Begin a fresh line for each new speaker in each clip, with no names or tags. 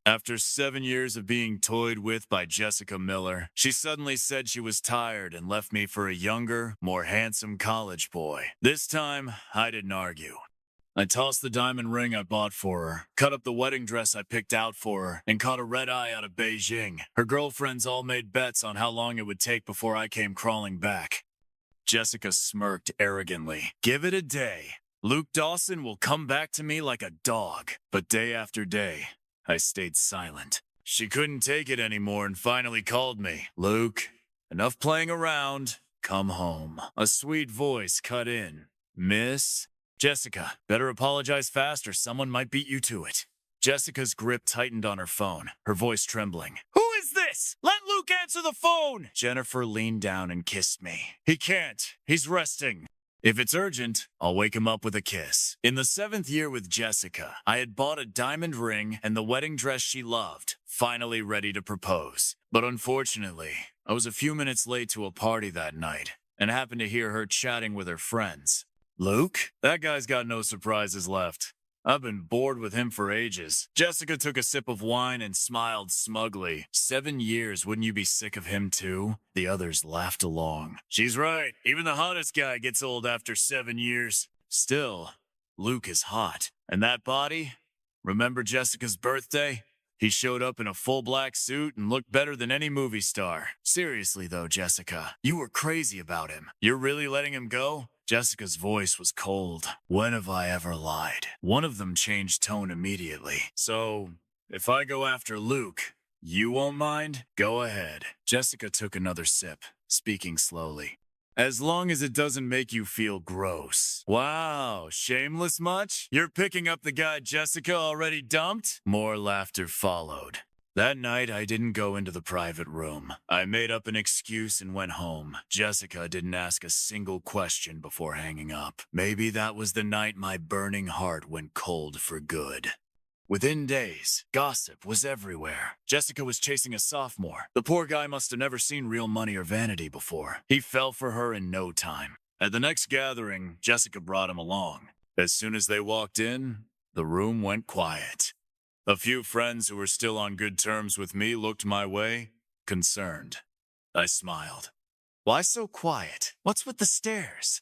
After 7 years of being toyed with by Jessica Miller, she suddenly said she was tired and left me for a younger, more handsome college boy. This time, I didn't argue. I tossed the diamond ring I bought for her, cut up the wedding dress I picked out for her, and caught a red eye out of Beijing. Her girlfriends all made bets on how long it would take before I came crawling back. Jessica smirked arrogantly. Give it a day. Luke Dawson will come back to me like a dog. But day after day, I stayed silent. She couldn't take it anymore and finally called me. Luke, enough playing around. Come home. A sweet voice cut in. Miss? Jessica, better apologize fast or someone might beat you to it. Jessica's grip tightened on her phone, her voice trembling. Who is this? Let Luke answer the phone! Jennifer leaned down and kissed me. He can't. He's resting. If it's urgent, I'll wake him up with a kiss. In the 7th year with Jessica, I had bought a diamond ring and the wedding dress she loved, finally ready to propose. But unfortunately, I was a few minutes late to a party that night and happened to hear her chatting with her friends. Luke? That guy's got no surprises left. I've been bored with him for ages. Jessica took a sip of wine and smiled smugly. 7 years, wouldn't you be sick of him too? The others laughed along. She's right. Even the hottest guy gets old after 7 years. Still, Luke is hot. And that body? Remember Jessica's birthday? He showed up in a full black suit and looked better than any movie star. Seriously though, Jessica, you were crazy about him. You're really letting him go? Jessica's voice was cold. When have I ever lied? One of them changed tone immediately. So, if I go after Luke, you won't mind? Go ahead. Jessica took another sip, speaking slowly. As long as it doesn't make you feel gross. Wow, shameless much? You're picking up the guy Jessica already dumped? More laughter followed. That night, I didn't go into the private room. I made up an excuse and went home. Jessica didn't ask a single question before hanging up. Maybe that was the night my burning heart went cold for good. Within days, gossip was everywhere. Jessica was chasing a sophomore. The poor guy must have never seen real money or vanity before. He fell for her in no time. At the next gathering, Jessica brought him along. As soon as they walked in, the room went quiet. A few friends who were still on good terms with me looked my way, concerned. I smiled. Why so quiet? What's with the stares?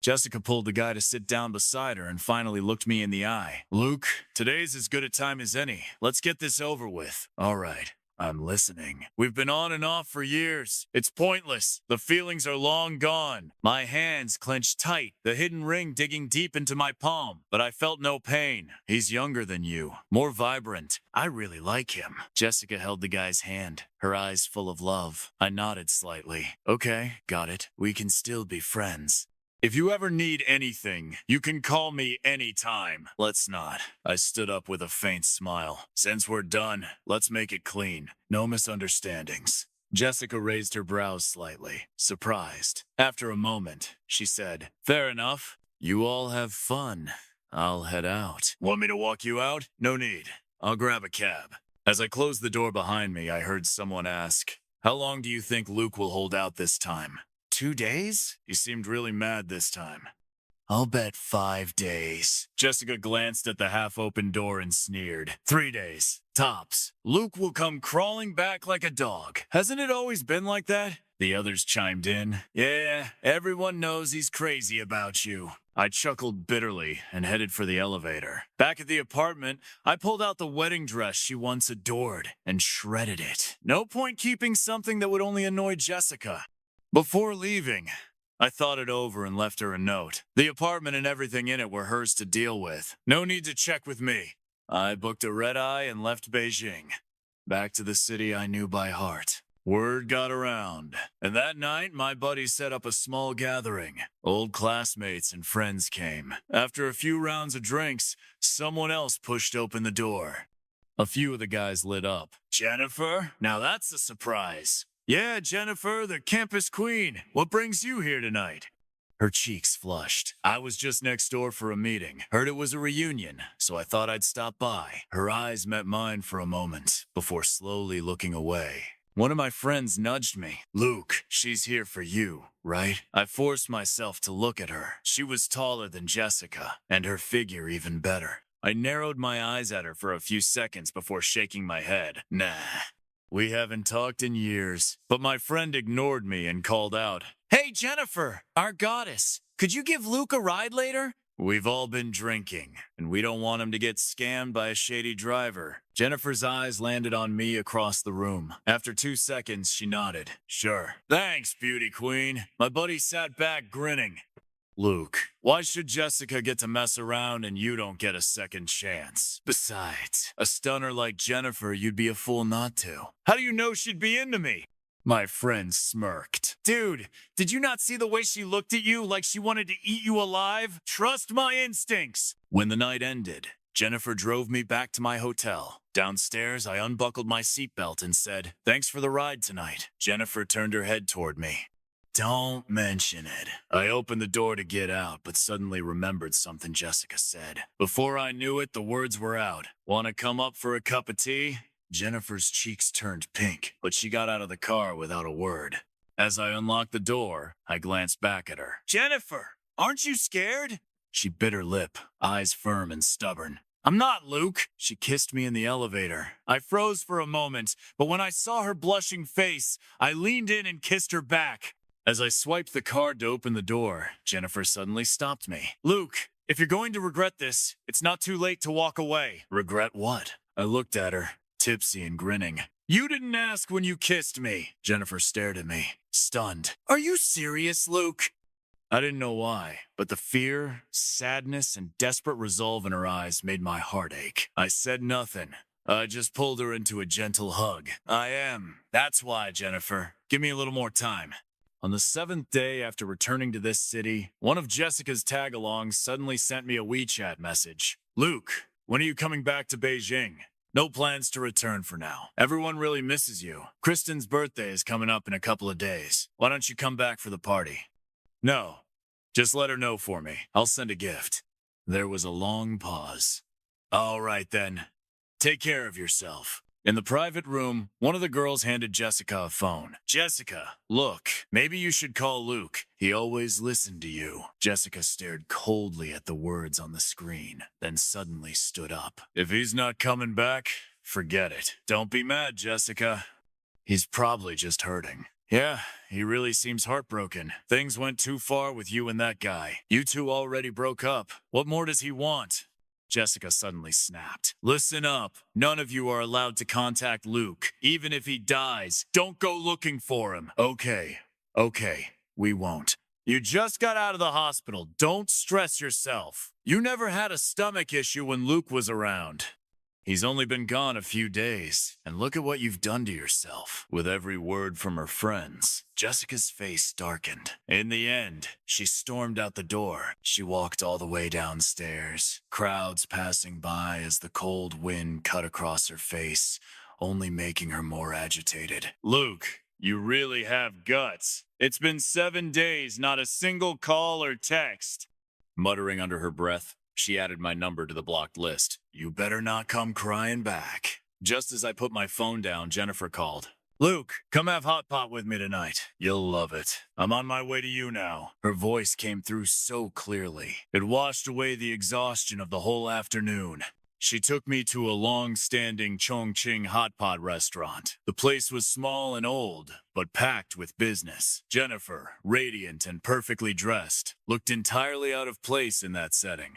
Jessica pulled the guy to sit down beside her and finally looked me in the eye. Luke, today's as good a time as any. Let's get this over with. All right, I'm listening. We've been on and off for years. It's pointless. The feelings are long gone. My hands clenched tight, the hidden ring digging deep into my palm, but I felt no pain. He's younger than you, more vibrant. I really like him. Jessica held the guy's hand, her eyes full of love. I nodded slightly. Okay, got it. We can still be friends. If you ever need anything, you can call me anytime. Let's not. I stood up with a faint smile. Since we're done, let's make it clean. No misunderstandings. Jessica raised her brows slightly, surprised. After a moment, she said, Fair enough. You all have fun. I'll head out. Want me to walk you out? No need. I'll grab a cab. As I closed the door behind me, I heard someone ask, How long do you think Luke will hold out this time? 2 days? He seemed really mad this time. I'll bet 5 days. Jessica glanced at the half-open door and sneered. 3 days. Tops. Luke will come crawling back like a dog. Hasn't it always been like that? The others chimed in. Yeah, everyone knows he's crazy about you. I chuckled bitterly and headed for the elevator. Back at the apartment, I pulled out the wedding dress she once adored and shredded it. No point keeping something that would only annoy Jessica. Before leaving, I thought it over and left her a note. The apartment and everything in it were hers to deal with. No need to check with me. I booked a red-eye and left Beijing. Back to the city I knew by heart. Word got around, and that night my buddies set up a small gathering. Old classmates and friends came. After a few rounds of drinks, someone else pushed open the door. A few of the guys lit up. Jennifer? Now that's a surprise. Yeah, Jennifer, the campus queen. What brings you here tonight? Her cheeks flushed. I was just next door for a meeting. Heard it was a reunion, so I thought I'd stop by. Her eyes met mine for a moment, before slowly looking away. One of my friends nudged me. Luke, she's here for you, right? I forced myself to look at her. She was taller than Jessica, and her figure even better. I narrowed my eyes at her for a few seconds before shaking my head. Nah. We haven't talked in years, but my friend ignored me and called out, "Hey, Jennifer, our goddess, could you give Luke a ride later?" We've all been drinking, and we don't want him to get scammed by a shady driver. Jennifer's eyes landed on me across the room. After 2 seconds, she nodded. Sure. Thanks, beauty queen. My buddy sat back grinning. Luke, why should Jessica get to mess around and you don't get a second chance? Besides, a stunner like Jennifer, you'd be a fool not to. How do you know she'd be into me? My friend smirked. Dude, did you not see the way she looked at you like she wanted to eat you alive? Trust my instincts. When the night ended, Jennifer drove me back to my hotel. Downstairs, I unbuckled my seatbelt and said, "Thanks for the ride tonight." Jennifer turned her head toward me. Don't mention it. I opened the door to get out, but suddenly remembered something Jessica said. Before I knew it, the words were out. Want to come up for a cup of tea? Jennifer's cheeks turned pink, but she got out of the car without a word. As I unlocked the door, I glanced back at her. Jennifer, aren't you scared? She bit her lip, eyes firm and stubborn. I'm not, Luke. She kissed me in the elevator. I froze for a moment, but when I saw her blushing face, I leaned in and kissed her back. As I swiped the card to open the door, Jennifer suddenly stopped me. Luke, if you're going to regret this, it's not too late to walk away. Regret what? I looked at her, tipsy and grinning. You didn't ask when you kissed me. Jennifer stared at me, stunned. Are you serious, Luke? I didn't know why, but the fear, sadness, and desperate resolve in her eyes made my heart ache. I said nothing. I just pulled her into a gentle hug. I am. That's why, Jennifer. Give me a little more time. On the 7th day after returning to this city, one of Jessica's tag-alongs suddenly sent me a WeChat message. Luke, when are you coming back to Beijing? No plans to return for now. Everyone really misses you. Kristen's birthday is coming up in a couple of days. Why don't you come back for the party? No. Just let her know for me. I'll send a gift. There was a long pause. All right then. Take care of yourself. In the private room, one of the girls handed Jessica a phone. Jessica, look, maybe you should call Luke. He always listened to you. Jessica stared coldly at the words on the screen, then suddenly stood up. If he's not coming back, forget it. Don't be mad, Jessica. He's probably just hurting. Yeah, he really seems heartbroken. Things went too far with you and that guy. You two already broke up. What more does he want? Jessica suddenly snapped. Listen up. None of you are allowed to contact Luke. Even if he dies, don't go looking for him. Okay, we won't. You just got out of the hospital. Don't stress yourself. You never had a stomach issue when Luke was around. He's only been gone a few days, and look at what you've done to yourself. With every word from her friends, Jessica's face darkened. In the end, she stormed out the door. She walked all the way downstairs, crowds passing by as the cold wind cut across her face, only making her more agitated. Luke, you really have guts. It's been 7 days, not a single call or text. Muttering under her breath, she added my number to the blocked list. You better not come crying back. Just as I put my phone down, Jennifer called. Luke, come have hot pot with me tonight. You'll love it. I'm on my way to you now. Her voice came through so clearly. It washed away the exhaustion of the whole afternoon. She took me to a long-standing Chongqing hot pot restaurant. The place was small and old, but packed with business. Jennifer, radiant and perfectly dressed, looked entirely out of place in that setting.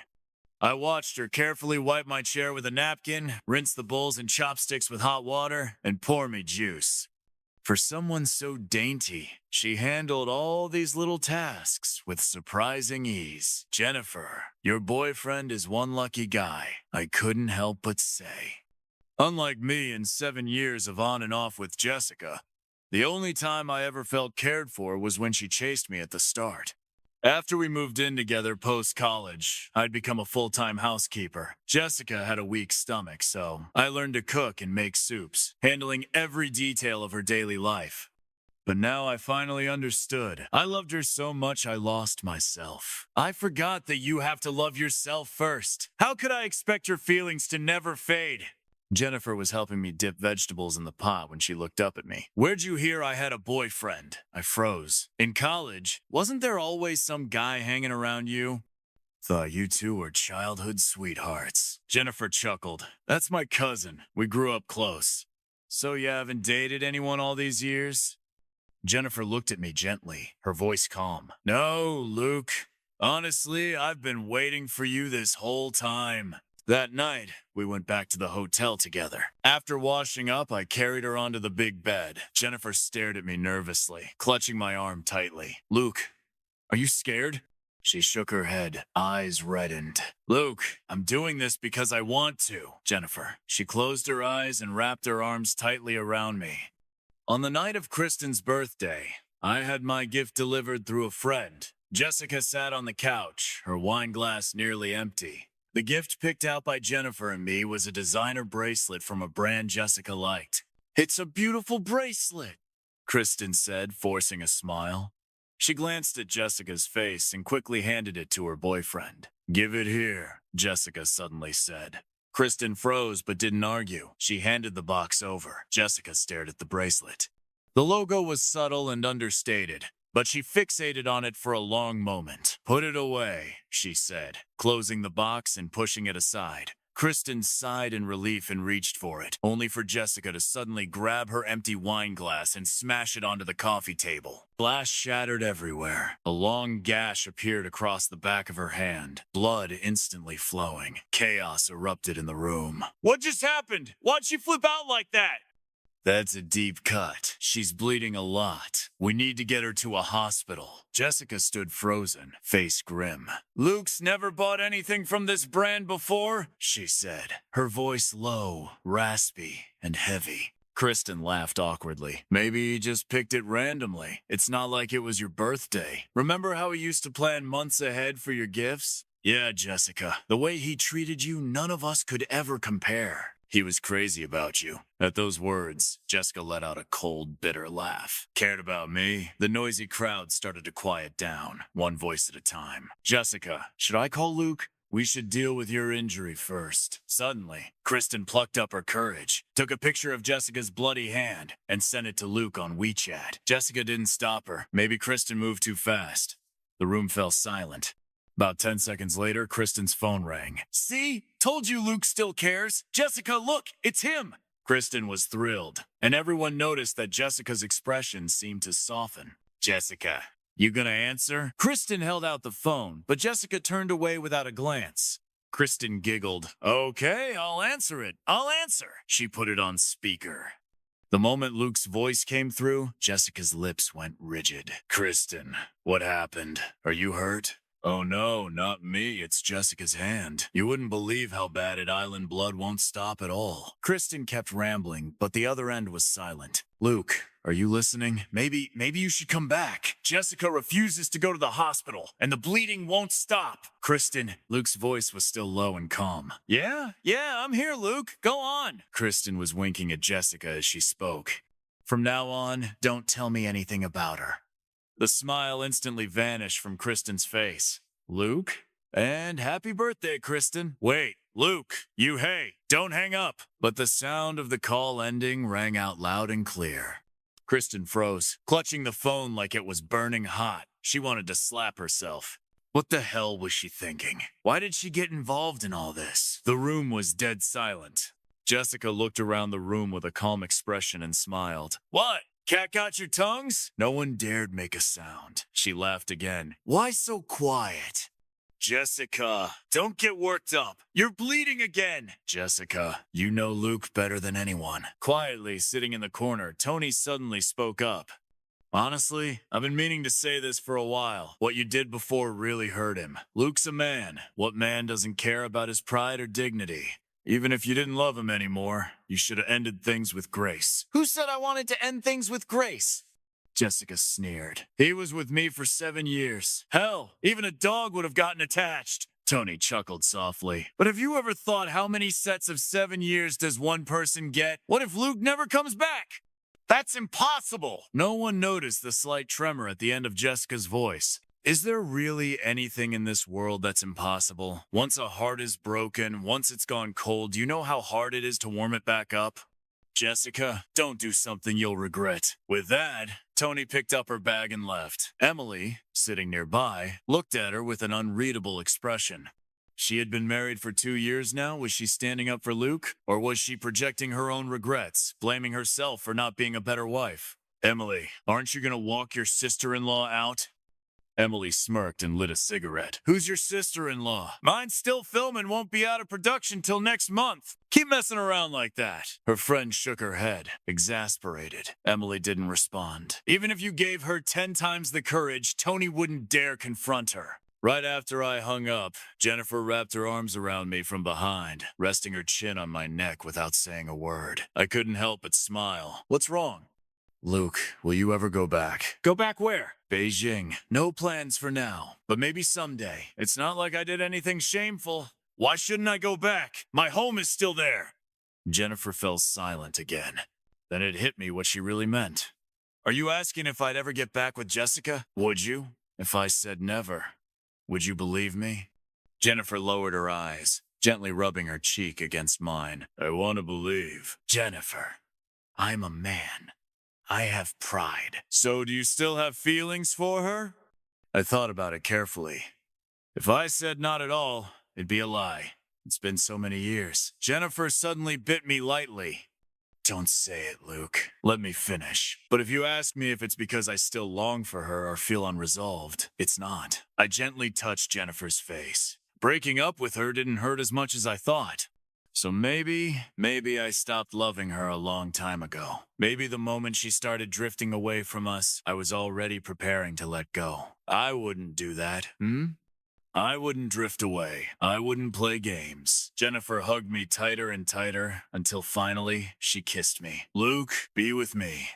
I watched her carefully wipe my chair with a napkin, rinse the bowls and chopsticks with hot water, and pour me juice. For someone so dainty, she handled all these little tasks with surprising ease. Jennifer, your boyfriend is one lucky guy, I couldn't help but say. Unlike me in 7 years of on and off with Jessica, the only time I ever felt cared for was when she chased me at the start. After we moved in together post-college, I'd become a full-time housekeeper. Jessica had a weak stomach, so I learned to cook and make soups, handling every detail of her daily life. But now I finally understood. I loved her so much I lost myself. I forgot that you have to love yourself first. How could I expect your feelings to never fade? Jennifer was helping me dip vegetables in the pot when she looked up at me. Where'd you hear I had a boyfriend? I froze. In college, wasn't there always some guy hanging around you? Thought you two were childhood sweethearts. Jennifer chuckled. That's my cousin. We grew up close. So you haven't dated anyone all these years? Jennifer looked at me gently, her voice calm. No, Luke. Honestly, I've been waiting for you this whole time. That night, we went back to the hotel together. After washing up, I carried her onto the big bed. Jennifer stared at me nervously, clutching my arm tightly. Luke, are you scared? She shook her head, eyes reddened. Luke, I'm doing this because I want to, Jennifer. She closed her eyes and wrapped her arms tightly around me. On the night of Kristen's birthday, I had my gift delivered through a friend. Jessica sat on the couch, her wine glass nearly empty. The gift picked out by Jennifer and me was a designer bracelet from a brand Jessica liked. It's a beautiful bracelet, Kristen said, forcing a smile. She glanced at Jessica's face and quickly handed it to her boyfriend. Give it here, Jessica suddenly said. Kristen froze but didn't argue. She handed the box over. Jessica stared at the bracelet. The logo was subtle and understated, but she fixated on it for a long moment. Put it away, she said, closing the box and pushing it aside. Kristen sighed in relief and reached for it, only for Jessica to suddenly grab her empty wine glass and smash it onto the coffee table. Glass shattered everywhere. A long gash appeared across the back of her hand, blood instantly flowing. Chaos erupted in the room. What just happened? Why'd she flip out like that? That's a deep cut. She's bleeding a lot. We need to get her to a hospital. Jessica stood frozen, face grim. Luke's never bought anything from this brand before, she said, her voice low, raspy, and heavy. Kristen laughed awkwardly. Maybe he just picked it randomly. It's not like it was your birthday. Remember how he used to plan months ahead for your gifts? Yeah, Jessica. The way he treated you, none of us could ever compare. He was crazy about you. At those words, Jessica let out a cold, bitter laugh. Cared about me? The noisy crowd started to quiet down, one voice at a time. Jessica, should I call Luke? We should deal with your injury first. Suddenly, Kristen plucked up her courage, took a picture of Jessica's bloody hand, and sent it to Luke on WeChat. Jessica didn't stop her. Maybe Kristen moved too fast. The room fell silent. About 10 seconds later, Kristen's phone rang. See? Told you Luke still cares. Jessica, look, it's him. Kristen was thrilled, and everyone noticed that Jessica's expression seemed to soften. Jessica, you gonna answer? Kristen held out the phone, but Jessica turned away without a glance. Kristen giggled. Okay, I'll answer it. I'll answer. She put it on speaker. The moment Luke's voice came through, Jessica's lips went rigid. Kristen, what happened? Are you hurt? Oh no, not me, it's Jessica's hand. You wouldn't believe how bad it Island Blood won't stop at all. Kristen kept rambling, but the other end was silent. Luke, are you listening? Maybe you should come back. Jessica refuses to go to the hospital, and the bleeding won't stop. Kristen, Luke's voice was still low and calm. Yeah, I'm here, Luke. Go on. Kristen was winking at Jessica as she spoke. From now on, don't tell me anything about her. The smile instantly vanished from Kristen's face. Luke? And happy birthday, Kristen. Wait, Luke, hey, don't hang up. But the sound of the call ending rang out loud and clear. Kristen froze, clutching the phone like it was burning hot. She wanted to slap herself. What the hell was she thinking? Why did she get involved in all this? The room was dead silent. Jessica looked around the room with a calm expression and smiled. What? Cat got your tongues? No one dared make a sound. She laughed again. Why so quiet? Jessica, don't get worked up. You're bleeding again. Jessica, you know Luke better than anyone. Quietly, sitting in the corner, Tony suddenly spoke up. Honestly, I've been meaning to say this for a while. What you did before really hurt him. Luke's a man. What man doesn't care about his pride or dignity? Even if you didn't love him anymore, you should have ended things with grace. Who said I wanted to end things with grace? Jessica sneered. He was with me for 7 years. Hell, even a dog would have gotten attached. Tony chuckled softly. But have you ever thought how many sets of 7 years does one person get? What if Luke never comes back? That's impossible. No one noticed the slight tremor at the end of Jessica's voice. Is there really anything in this world that's impossible? Once a heart is broken, once it's gone cold, do you know how hard it is to warm it back up? Jessica, don't do something you'll regret. With that, Tony picked up her bag and left. Emily, sitting nearby, looked at her with an unreadable expression. She had been married for 2 years now. Was she standing up for Luke? Or was she projecting her own regrets, blaming herself for not being a better wife? Emily, aren't you going to walk your sister-in-law out? Emily smirked and lit a cigarette. Who's your sister-in-law? Mine's still filming, won't be out of production till next month. Keep messing around like that. Her friend shook her head, exasperated. Emily didn't respond. Even if you gave her 10 times the courage, Tony wouldn't dare confront her. Right after I hung up, Jennifer wrapped her arms around me from behind, resting her chin on my neck without saying a word. I couldn't help but smile. What's wrong? Luke, will you ever go back? Go back where? Beijing. No plans for now, but maybe someday. It's not like I did anything shameful. Why shouldn't I go back? My home is still there. Jennifer fell silent again. Then it hit me what she really meant. Are you asking if I'd ever get back with Jessica? Would you? If I said never, would you believe me? Jennifer lowered her eyes, gently rubbing her cheek against mine. I want to believe. Jennifer, I'm a man. I have pride. So do you still have feelings for her? I thought about it carefully. If I said not at all, it'd be a lie. It's been so many years. Jennifer suddenly bit me lightly. Don't say it, Luke. Let me finish. But if you ask me if it's because I still long for her or feel unresolved, it's not. I gently touched Jennifer's face. Breaking up with her didn't hurt as much as I thought. So maybe I stopped loving her a long time ago. Maybe the moment she started drifting away from us, I was already preparing to let go. I wouldn't do that, I wouldn't drift away. I wouldn't play games. Jennifer hugged me tighter and tighter until finally she kissed me. Luke, be with me.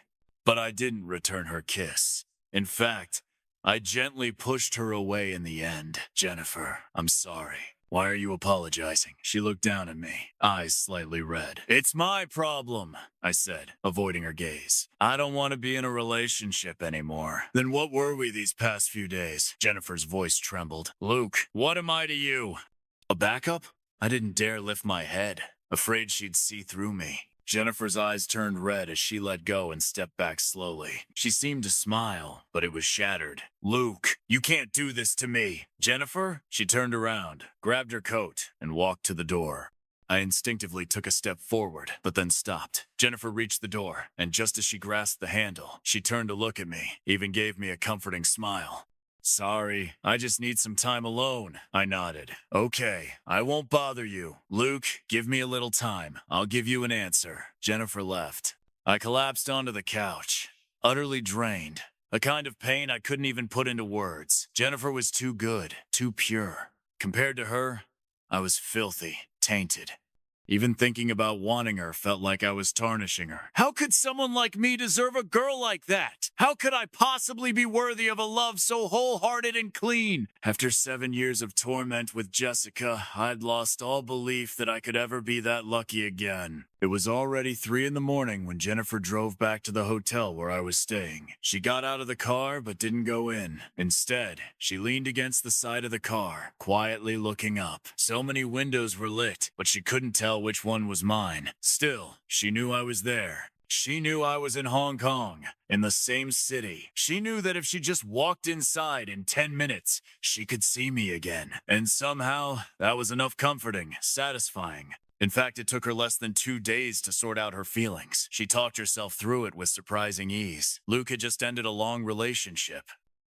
But I didn't return her kiss. In fact, I gently pushed her away in the end. Jennifer, I'm sorry. Why are you apologizing? She looked down at me, eyes slightly red. It's my problem, I said, avoiding her gaze. I don't want to be in a relationship anymore. Then what were we these past few days? Jennifer's voice trembled. Luke, what am I to you? A backup? I didn't dare lift my head, afraid she'd see through me. Jennifer's eyes turned red as she let go and stepped back slowly. She seemed to smile, but it was shattered. Luke, you can't do this to me. Jennifer? She turned around, grabbed her coat, and walked to the door. I instinctively took a step forward, but then stopped. Jennifer reached the door, and just as she grasped the handle, she turned to look at me, even gave me a comforting smile. Sorry, I just need some time alone. I nodded. Okay, I won't bother you. Luke, give me a little time. I'll give you an answer. Jennifer left. I collapsed onto the couch, utterly drained. A kind of pain I couldn't even put into words. Jennifer was too good, too pure. Compared to her, I was filthy, tainted. Even thinking about wanting her felt like I was tarnishing her. How could someone like me deserve a girl like that? How could I possibly be worthy of a love so wholehearted and clean? After 7 years of torment with Jessica, I'd lost all belief that I could ever be that lucky again. It was already 3 in the morning when Jennifer drove back to the hotel where I was staying. She got out of the car but didn't go in. Instead, she leaned against the side of the car, quietly looking up. So many windows were lit, but she couldn't tell which one was mine. Still, she knew I was there. She knew I was in Hong Kong, in the same city. She knew that if she just walked inside in 10 minutes, she could see me again. And somehow, that was enough comforting, satisfying. In fact, it took her less than 2 days to sort out her feelings. She talked herself through it with surprising ease. Luke had just ended a long relationship.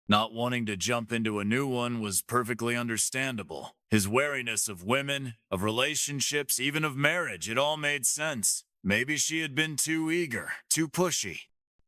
Not wanting to jump into a new one was perfectly understandable. His wariness of women, of relationships, even of marriage, it all made sense. Maybe she had been too eager, too pushy.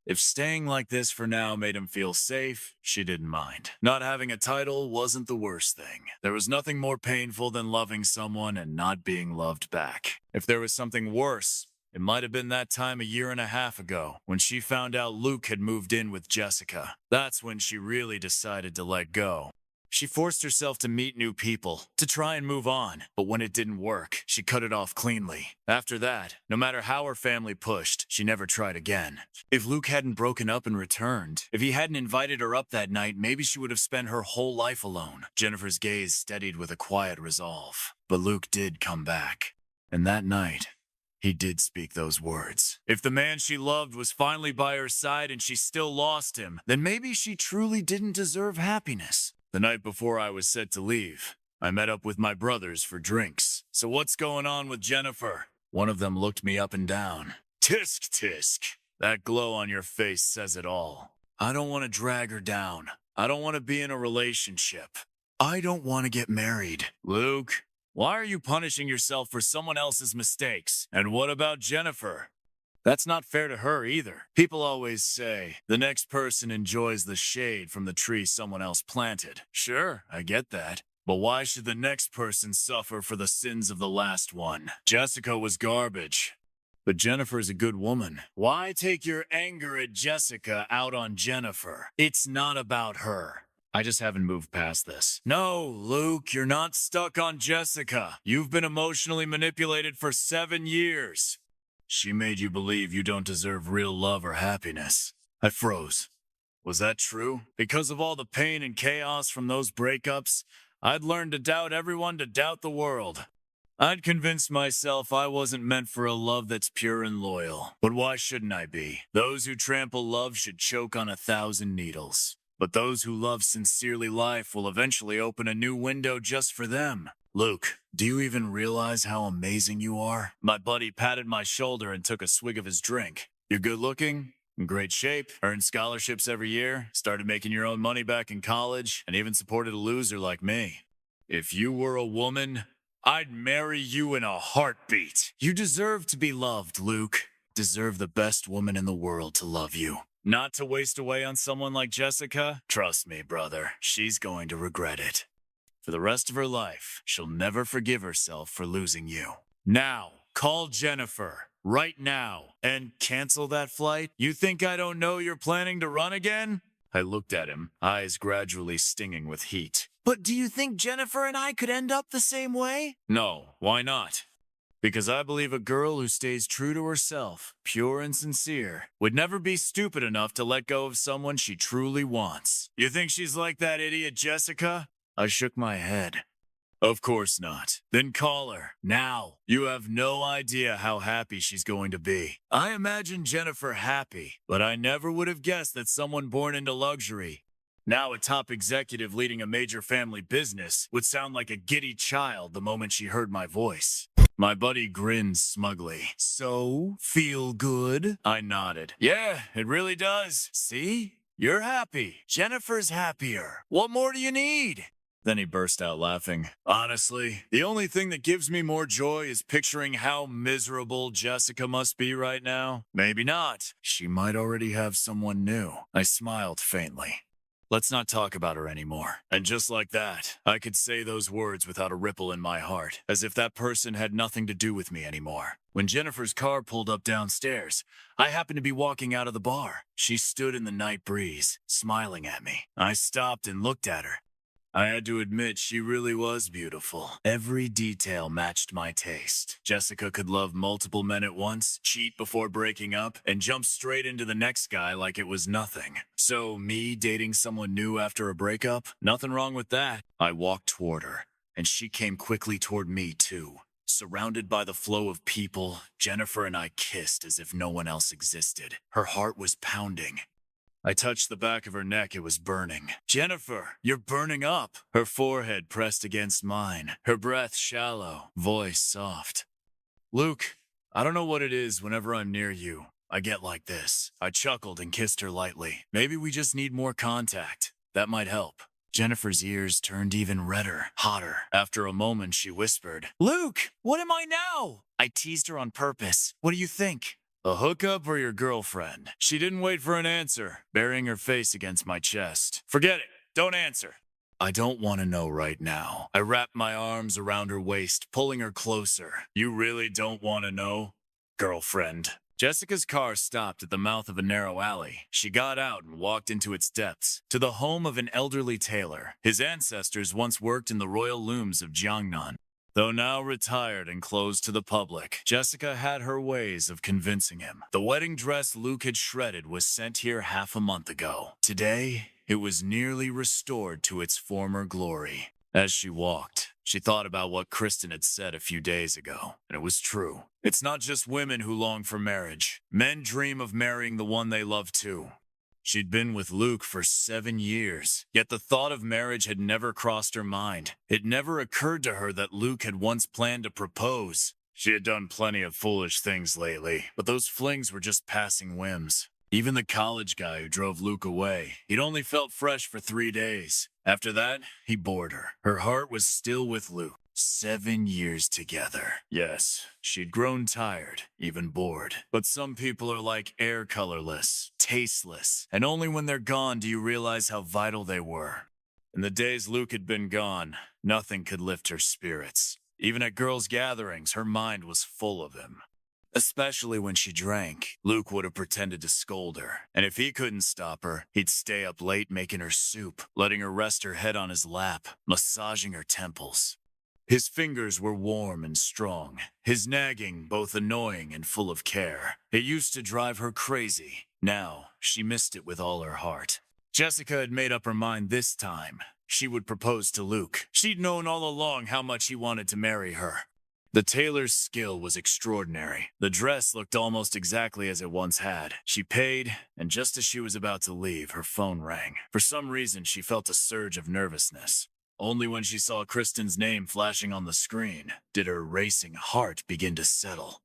If staying like this for now made him feel safe, she didn't mind. Not having a title wasn't the worst thing. There was nothing more painful than loving someone and not being loved back. If there was something worse, it might have been that time 1.5 years ago when she found out Luke had moved in with Jessica. That's when she really decided to let go. She forced herself to meet new people, to try and move on, but when it didn't work, she cut it off cleanly. After that, no matter how her family pushed, she never tried again. If Luke hadn't broken up and returned, if he hadn't invited her up that night, maybe she would have spent her whole life alone. Jennifer's gaze steadied with a quiet resolve. But Luke did come back. And that night, He did speak those words. If the man she loved was finally by her side and she still lost him, then maybe she truly didn't deserve happiness. The night before I was set to leave, I met up with my brothers for drinks. So what's going on with Jennifer? One of them looked me up and down. Tisk tisk. That glow on your face says it all. I don't want to drag her down. I don't want to be in a relationship. I don't want to get married. Luke, why are you punishing yourself for someone else's mistakes? And what about Jennifer? That's not fair to her either. People always say, the next person enjoys the shade from the tree someone else planted. Sure, I get that. But why should the next person suffer for the sins of the last one? Jessica was garbage. But Jennifer's a good woman. Why take your anger at Jessica out on Jennifer? It's not about her. I just haven't moved past this. No, Luke, you're not stuck on Jessica. You've been emotionally manipulated for 7 years. She made you believe you don't deserve real love or happiness. I froze. Was that true? Because of all the pain and chaos from those breakups, I'd learned to doubt everyone, to doubt the world. I'd convinced myself I wasn't meant for a love that's pure and loyal. But why shouldn't I be? Those who trample love should choke on 1,000 needles. But those who love sincerely life will eventually open a new window just for them. Luke, do you even realize how amazing you are? My buddy patted my shoulder and took a swig of his drink. You're good looking, in great shape, earned scholarships every year, started making your own money back in college, and even supported a loser like me. If you were a woman, I'd marry you in a heartbeat. You deserve to be loved, Luke. Deserve the best woman in the world to love you. Not to waste away on someone like Jessica? Trust me, brother, she's going to regret it. For the rest of her life, she'll never forgive herself for losing you. Now, call Jennifer, right now, and cancel that flight? You think I don't know you're planning to run again? I looked at him, eyes gradually stinging with heat. But do you think Jennifer and I could end up the same way? No, why not? Because I believe a girl who stays true to herself, pure and sincere, would never be stupid enough to let go of someone she truly wants. You think she's like that idiot Jessica? I shook my head. Of course not. Then call her, now. You have no idea how happy she's going to be. I imagine Jennifer happy, but I never would have guessed that someone born into luxury, now a top executive leading a major family business, would sound like a giddy child the moment she heard my voice. My buddy grinned smugly. So, feel good? I nodded. Yeah, it really does. See? You're happy. Jennifer's happier. What more do you need? Then he burst out laughing. Honestly, the only thing that gives me more joy is picturing how miserable Jessica must be right now. Maybe not. She might already have someone new. I smiled faintly. Let's not talk about her anymore. And just like that, I could say those words without a ripple in my heart, as if that person had nothing to do with me anymore. When Jennifer's car pulled up downstairs, I happened to be walking out of the bar. She stood in the night breeze, smiling at me. I stopped and looked at her. I had to admit she really was beautiful. Every detail matched my taste. Jessica could love multiple men at once, cheat before breaking up, and jump straight into the next guy like it was nothing. So me dating someone new after a breakup? Nothing wrong with that. I walked toward her, and she came quickly toward me too. Surrounded by the flow of people, Jennifer and I kissed as if no one else existed. Her heart was pounding. I touched the back of her neck. It was burning. Jennifer, you're burning up. Her forehead pressed against mine. Her breath shallow, voice soft. Luke, I don't know what it is whenever I'm near you. I get like this. I chuckled and kissed her lightly. Maybe we just need more contact. That might help. Jennifer's ears turned even redder, hotter. After a moment, she whispered, Luke, what am I now? I teased her on purpose. What do you think? A hookup or your girlfriend? She didn't wait for an answer, burying her face against my chest. Forget it. Don't answer. I don't want to know right now. I wrapped my arms around her waist, pulling her closer. You really don't want to know? Girlfriend. Jessica's car stopped at the mouth of a narrow alley. She got out and walked into its depths, to the home of an elderly tailor. His ancestors once worked in the royal looms of Jiangnan. Though now retired and closed to the public, Jessica had her ways of convincing him. The wedding dress Luke had shredded was sent here half a month ago. Today, it was nearly restored to its former glory. As she walked, She thought about what Kristen had said a few days ago, and it was true. It's not just women who long for marriage. Men dream of marrying the one they love too. She'd been with Luke for 7 years, yet the thought of marriage had never crossed her mind. It never occurred to her that Luke had once planned to propose. She had done plenty of foolish things lately, but those flings were just passing whims. Even the college guy who drove Luke away, he'd only felt fresh for 3 days. After that, he bored her. Her heart was still with Luke. 7 years together. Yes, she'd grown tired, even bored. But some people are like air, colorless, tasteless, and only when they're gone do you realize how vital they were. In the days Luke had been gone, nothing could lift her spirits. Even at girls' gatherings, her mind was full of him. Especially when she drank, Luke would have pretended to scold her. And if he couldn't stop her, he'd stay up late making her soup, letting her rest her head on his lap, massaging her temples. His fingers were warm and strong, his nagging both annoying and full of care. It used to drive her crazy. Now, she missed it with all her heart. Jessica had made up her mind this time. She would propose to Luke. She'd known all along how much he wanted to marry her. The tailor's skill was extraordinary. The dress looked almost exactly as it once had. She paid, and just as she was about to leave, her phone rang. For some reason, she felt a surge of nervousness. Only when she saw Kristen's name flashing on the screen did her racing heart begin to settle.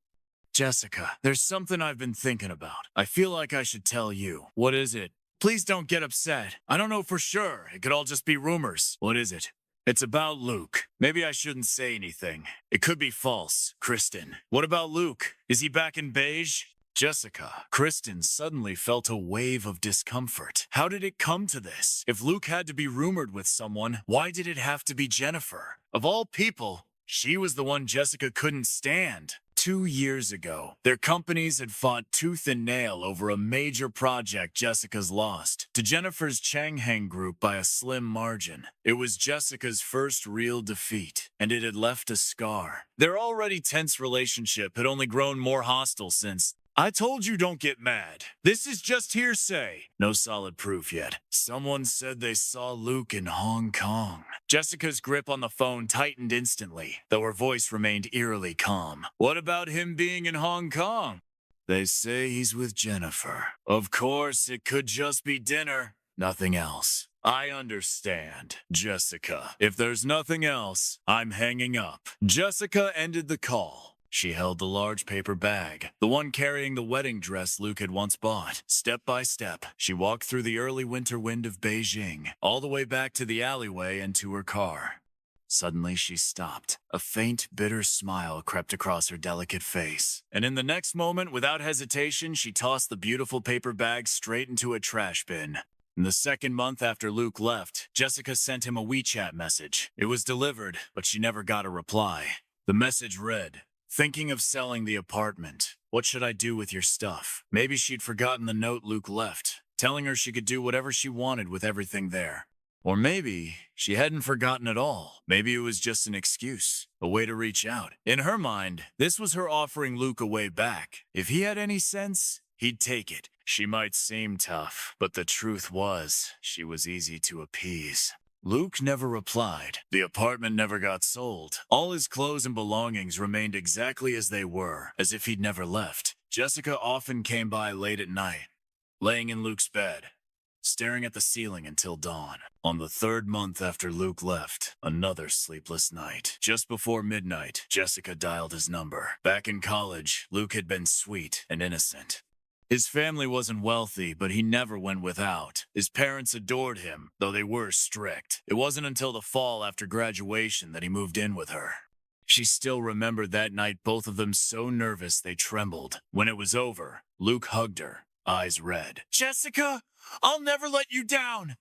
Jessica, there's something I've been thinking about. I feel like I should tell you. What is it? Please don't get upset. I don't know for sure. It could all just be rumors. What is it? It's about Luke. Maybe I shouldn't say anything. It could be false. Kristen. What about Luke? Is he back in beige? Jessica. Kristen suddenly felt a wave of discomfort. How did it come to this? If Luke had to be rumored with someone, why did it have to be Jennifer? Of all people, she was the one Jessica couldn't stand. 2 years ago, their companies had fought tooth and nail over a major project Jessica's lost to Jennifer's Changhang group by a slim margin. It was Jessica's first real defeat, and it had left a scar. Their already tense relationship had only grown more hostile since. I told you don't get mad. This is just hearsay. No solid proof yet. Someone said they saw Luke in Hong Kong. Jessica's grip on the phone tightened instantly, though her voice remained eerily calm. What about him being in Hong Kong? They say he's with Jennifer. Of course, it could just be dinner. Nothing else. I understand, Jessica. If there's nothing else, I'm hanging up. Jessica ended the call. She held the large paper bag, the one carrying the wedding dress Luke had once bought. Step by step, she walked through the early winter wind of Beijing, all the way back to the alleyway and to her car. Suddenly she stopped. A faint, bitter smile crept across her delicate face. And in the next moment, without hesitation, she tossed the beautiful paper bag straight into a trash bin. In the second month after Luke left, Jessica sent him a WeChat message. It was delivered, but she never got a reply. The message read, "Thinking of selling the apartment. What should I do with your stuff?" Maybe she'd forgotten the note Luke left, telling her she could do whatever she wanted with everything there. Or maybe she hadn't forgotten at all. Maybe it was just an excuse, a way to reach out. In her mind, this was her offering Luke a way back. If he had any sense, he'd take it. She might seem tough, but the truth was, she was easy to appease. Luke never replied. The apartment never got sold. All his clothes and belongings remained exactly as they were, as if he'd never left. Jessica often came by late at night, laying in Luke's bed, staring at the ceiling until dawn. On the 3rd month after Luke left, another sleepless night. Just before midnight, Jessica dialed his number. Back in college, Luke had been sweet and innocent. His family wasn't wealthy, but he never went without. His parents adored him, though they were strict. It wasn't until the fall after graduation that he moved in with her. She still remembered that night, both of them so nervous they trembled. When it was over, Luke hugged her, eyes red. "Jessica, I'll never let you down.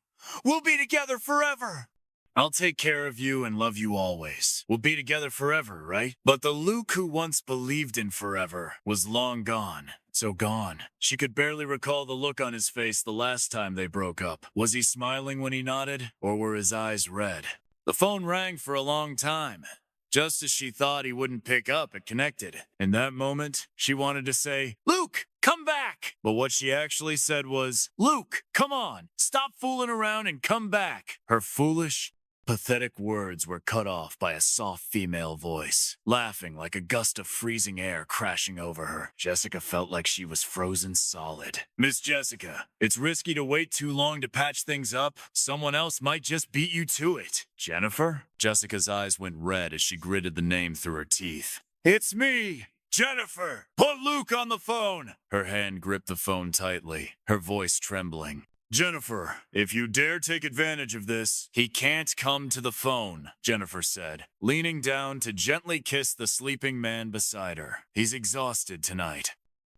We'll be together forever. I'll take care of you and love you always. We'll be together forever, right?" But the Luke who once believed in forever was long gone. So gone. She could barely recall the look on his face the last time they broke up. Was he smiling when he nodded, or were his eyes red? The phone rang for a long time. Just as she thought he wouldn't pick up, it connected. In that moment, she wanted to say, "Luke, come back!" But what she actually said was, "Luke, come on, stop fooling around and come back." Her foolish Pathetic words were cut off by a soft female voice, laughing like a gust of freezing air crashing over her. Jessica felt like she was frozen solid. Miss Jessica, it's risky to wait too long to patch things up. Someone else might just beat you to it. Jennifer? Jessica's eyes went red as she gritted the name through her teeth. It's me! Jennifer! Put Luke on the phone! Her hand gripped the phone tightly, her voice trembling. Jennifer, if you dare take advantage of this, he can't come to the phone, Jennifer said, leaning down to gently kiss the sleeping man beside her. He's exhausted tonight.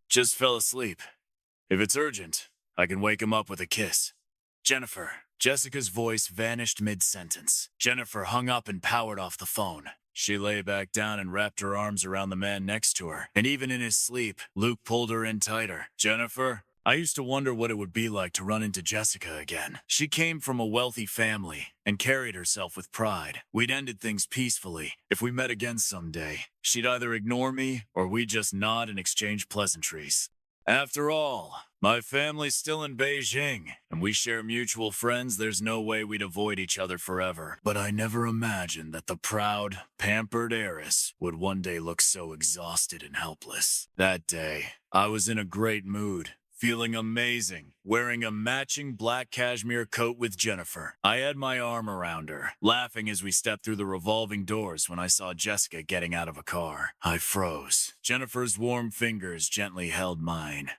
Just fell asleep. If it's urgent, I can wake him up with a kiss. Jennifer. Jessica's voice vanished mid-sentence. Jennifer hung up and powered off the phone. She lay back down and wrapped her arms around the man next to her. And even in his sleep, Luke pulled her in tighter. Jennifer? I used to wonder what it would be like to run into Jessica again. She came from a wealthy family and carried herself with pride. We'd ended things peacefully. If we met again someday, she'd either ignore me or we'd just nod and exchange pleasantries. After all, my family's still in Beijing, and we share mutual friends. There's no way we'd avoid each other forever. But I never imagined that the proud, pampered heiress would one day look so exhausted and helpless. That day, I was in a great mood. Feeling amazing, wearing a matching black cashmere coat with Jennifer. I had my arm around her, laughing as we stepped through the revolving doors when I saw Jessica getting out of a car. I froze. Jennifer's warm fingers gently held mine.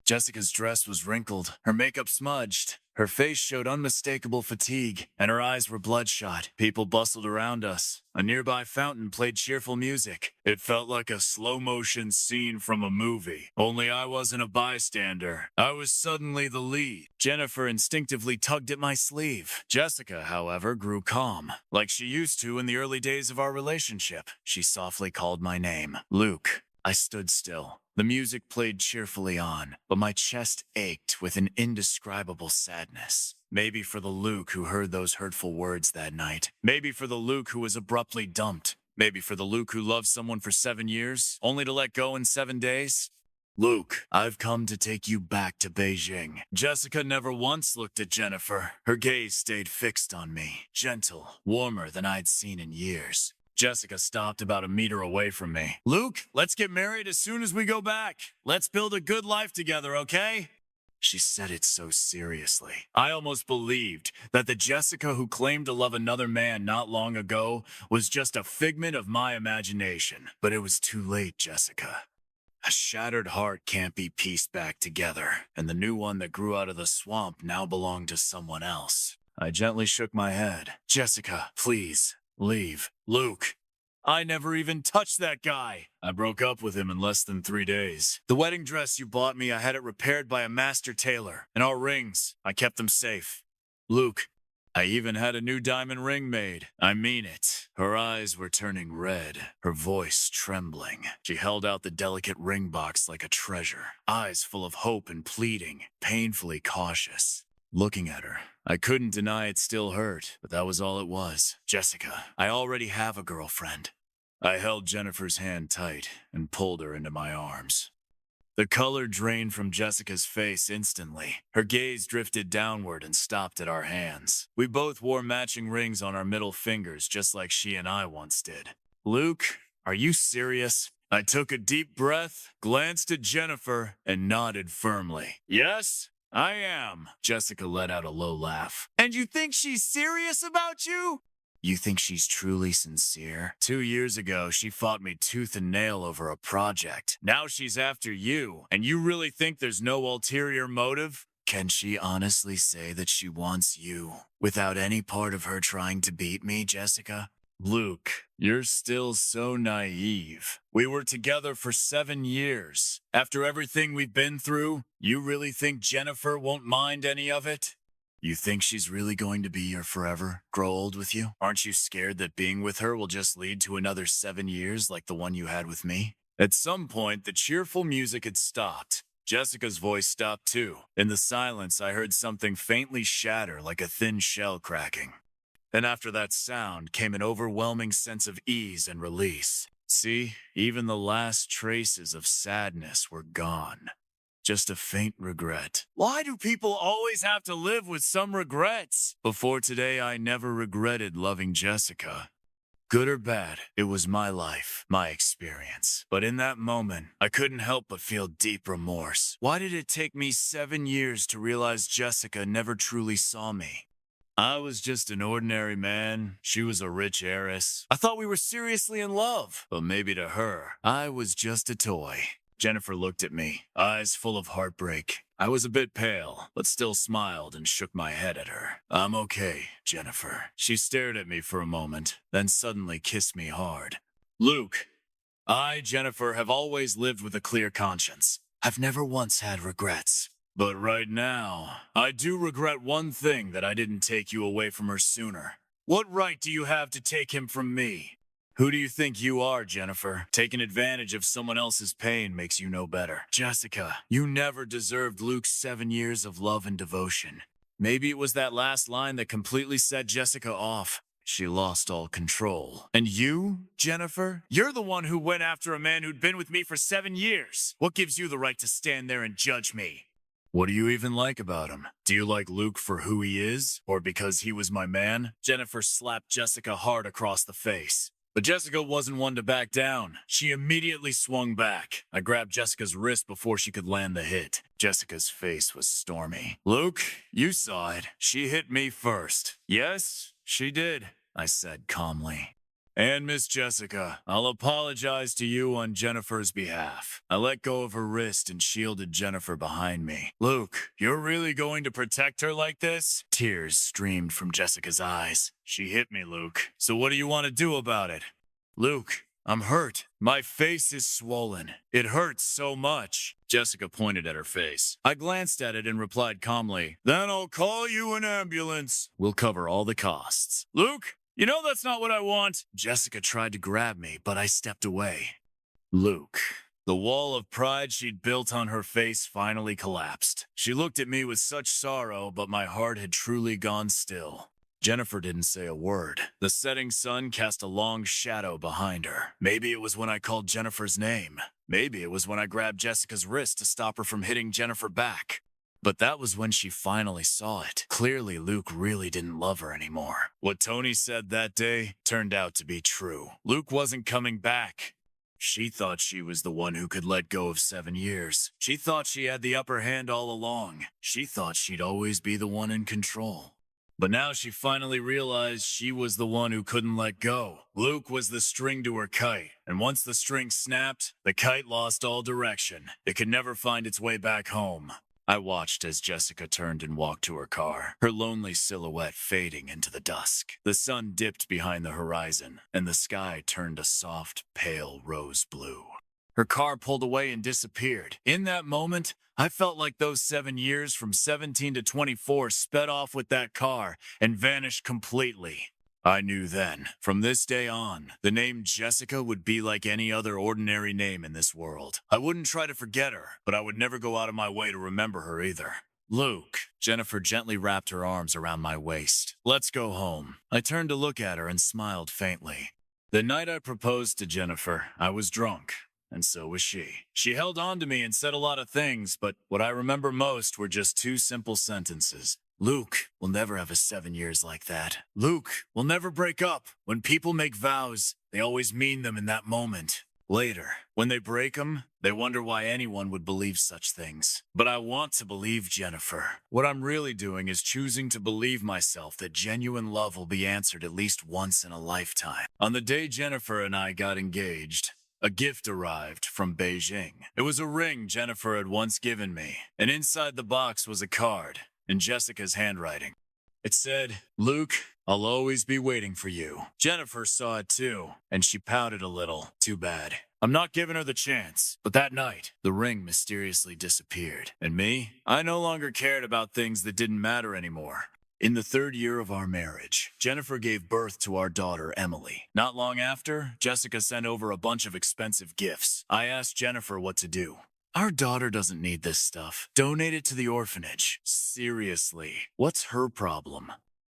Jessica's dress was wrinkled, her makeup smudged. Her face showed unmistakable fatigue, and her eyes were bloodshot. People bustled around us. A nearby fountain played cheerful music. It felt like a slow-motion scene from a movie. Only I wasn't a bystander. I was suddenly the lead. Jennifer instinctively tugged at my sleeve. Jessica, however, grew calm, like she used to in the early days of our relationship. She softly called my name. Luke. I stood still. The music played cheerfully on, but my chest ached with an indescribable sadness. Maybe for the Luke who heard those hurtful words that night. Maybe for the Luke who was abruptly dumped. Maybe for the Luke who loved someone for 7 years, only to let go in 7 days. Luke, I've come to take you back to Beijing. Jessica never once looked at Jennifer. Her gaze stayed fixed on me, gentle, warmer than I'd seen in years. Jessica stopped about a meter away from me. Luke, let's get married as soon as we go back. Let's build a good life together, okay? She said it so seriously. I almost believed that the Jessica who claimed to love another man not long ago was just a figment of my imagination. But it was too late, Jessica. A shattered heart can't be pieced back together, and the new one that grew out of the swamp now belonged to someone else. I gently shook my head. Jessica, please. Leave. Luke. I never even touched that guy. I broke up with him in less than 3 days. The wedding dress you bought me, I had it repaired by a master tailor. And our rings, I kept them safe. Luke, I even had a new diamond ring made. I mean it. Her eyes were turning red, her voice trembling. She held out the delicate ring box like a treasure, eyes full of hope and pleading, painfully cautious. Looking at her, I couldn't deny it still hurt, but that was all it was. Jessica, I already have a girlfriend. I held Jennifer's hand tight and pulled her into my arms. The color drained from Jessica's face instantly. Her gaze drifted downward and stopped at our hands. We both wore matching rings on our middle fingers, just like she and I once did. Luke, are you serious? I took a deep breath, glanced at Jennifer, and nodded firmly. Yes? I am. Jessica let out a low laugh. And you think she's serious about you? You think she's truly sincere? 2 years ago, she fought me tooth and nail over a project. Now she's after you, and you really think there's no ulterior motive? Can she honestly say that she wants you, without any part of her trying to beat me, Jessica? Luke, you're still so naive. We were together for 7 years. After everything we've been through, you really think Jennifer won't mind any of it? You think she's really going to be your forever, grow old with you? Aren't you scared that being with her will just lead to another 7 years like the one you had with me? At some point, the cheerful music had stopped. Jessica's voice stopped too. In the silence, I heard something faintly shatter like a thin shell cracking. And after that sound came an overwhelming sense of ease and release. See, even the last traces of sadness were gone. just a faint regret. Why do people always have to live with some regrets? Before today, I never regretted loving Jessica. Good or bad, it was my life, my experience. But in that moment, I couldn't help but feel deep remorse. Why did it take me 7 years to realize Jessica never truly saw me? I was just an ordinary man. She was a rich heiress. I thought we were seriously in love. But maybe to her, I was just a toy. Jennifer looked at me, eyes full of heartbreak. I was a bit pale, but still smiled and shook my head at her. I'm okay, Jennifer. She stared at me for a moment, then suddenly kissed me hard. Luke, I, Jennifer, have always lived with a clear conscience. I've never once had regrets. But right now, I do regret one thing, that I didn't take you away from her sooner. What right do you have to take him from me? Who do you think you are, Jennifer? Taking advantage of someone else's pain makes you no better. Jessica, you never deserved Luke's 7 years of love and devotion. Maybe it was that last line that completely set Jessica off. She lost all control. And you, Jennifer? You're the one who went after a man who'd been with me for 7 years. What gives you the right to stand there and judge me? What do you even like about him? Do you like Luke for who he is? Or because he was my man? Jennifer slapped Jessica hard across the face. But Jessica wasn't one to back down. She immediately swung back. I grabbed Jessica's wrist before she could land the hit. Jessica's face was stormy. Luke, you saw it. She hit me first. Yes, she did, I said calmly. And Miss Jessica, I'll apologize to you on Jennifer's behalf. I let go of her wrist and shielded Jennifer behind me. Luke, you're really going to protect her like this? Tears streamed from Jessica's eyes. She hit me, Luke. So what do you want to do about it? Luke, I'm hurt. My face is swollen. It hurts so much. Jessica pointed at her face. I glanced at it and replied calmly, Then I'll call you an ambulance. We'll cover all the costs. Luke, you know that's not what I want. Jessica tried to grab me, but I stepped away. Luke. The wall of pride she'd built on her face finally collapsed. She looked at me with such sorrow, but my heart had truly gone still. Jennifer didn't say a word. The setting sun cast a long shadow behind her. Maybe it was when I called Jennifer's name. Maybe it was when I grabbed Jessica's wrist to stop her from hitting Jennifer back. But that was when she finally saw it. Clearly, Luke really didn't love her anymore. What Tony said that day turned out to be true. Luke wasn't coming back. She thought she was the one who could let go of 7 years. She thought she had the upper hand all along. She thought she'd always be the one in control. But now she finally realized she was the one who couldn't let go. Luke was the string to her kite, and once the string snapped, the kite lost all direction. It could never find its way back home. I watched as Jessica turned and walked to her car, her lonely silhouette fading into the dusk. The sun dipped behind the horizon, and the sky turned a soft, pale rose blue. Her car pulled away and disappeared. In that moment, I felt like those 7 years from 17 to 24 sped off with that car and vanished completely. I knew then, from this day on, the name Jessica would be like any other ordinary name in this world. I wouldn't try to forget her, but I would never go out of my way to remember her either. Luke. Jennifer gently wrapped her arms around my waist. Let's go home. I turned to look at her and smiled faintly. The night I proposed to Jennifer, I was drunk, and so was she. She held on to me and said a lot of things, but what I remember most were just 2 simple sentences. Luke, we'll never have a 7 years like that. Luke, we'll never break up. When people make vows, they always mean them in that moment. Later, when they break them, they wonder why anyone would believe such things. But I want to believe Jennifer. What I'm really doing is choosing to believe myself that genuine love will be answered at least once in a lifetime. On the day Jennifer and I got engaged, a gift arrived from Beijing. It was a ring Jennifer had once given me, and inside the box was a card in Jessica's handwriting. It said, Luke, I'll always be waiting for you. Jennifer saw it too, and she pouted a little. Too bad. I'm not giving her the chance. But that night, the ring mysteriously disappeared. And me? I no longer cared about things that didn't matter anymore. In the 3rd year of our marriage, Jennifer gave birth to our daughter, Emily. Not long after, Jessica sent over a bunch of expensive gifts. I asked Jennifer what to do. Our daughter doesn't need this stuff. Donate it to the orphanage. Seriously, what's her problem?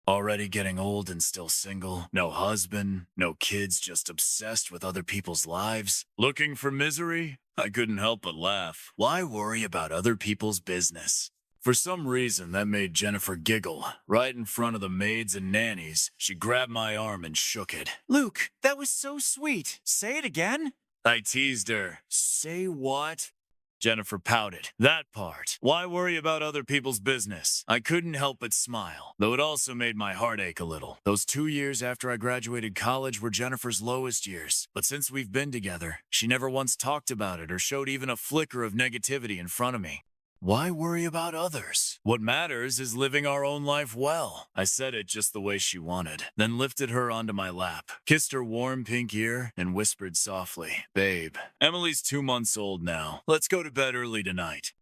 Already getting old and still single. No husband, no kids, just obsessed with other people's lives. Looking for misery? I couldn't help but laugh. Why worry about other people's business? For some reason, that made Jennifer giggle. Right in front of the maids and nannies, she grabbed my arm and shook it.
Luke, that was so sweet. Say it again.
I teased her. Say what? Jennifer pouted. That part. Why worry about other people's business? I couldn't help but smile, though it also made my heart ache a little. Those 2 years after I graduated college were Jennifer's lowest years. But since we've been together, she never once talked about it or showed even a flicker of negativity in front of me. Why worry about others? What matters is living our own life well. I said it just the way she wanted, then lifted her onto my lap, kissed her warm pink ear, and whispered softly, "Babe, Emily's 2 months old now. Let's go to bed early tonight."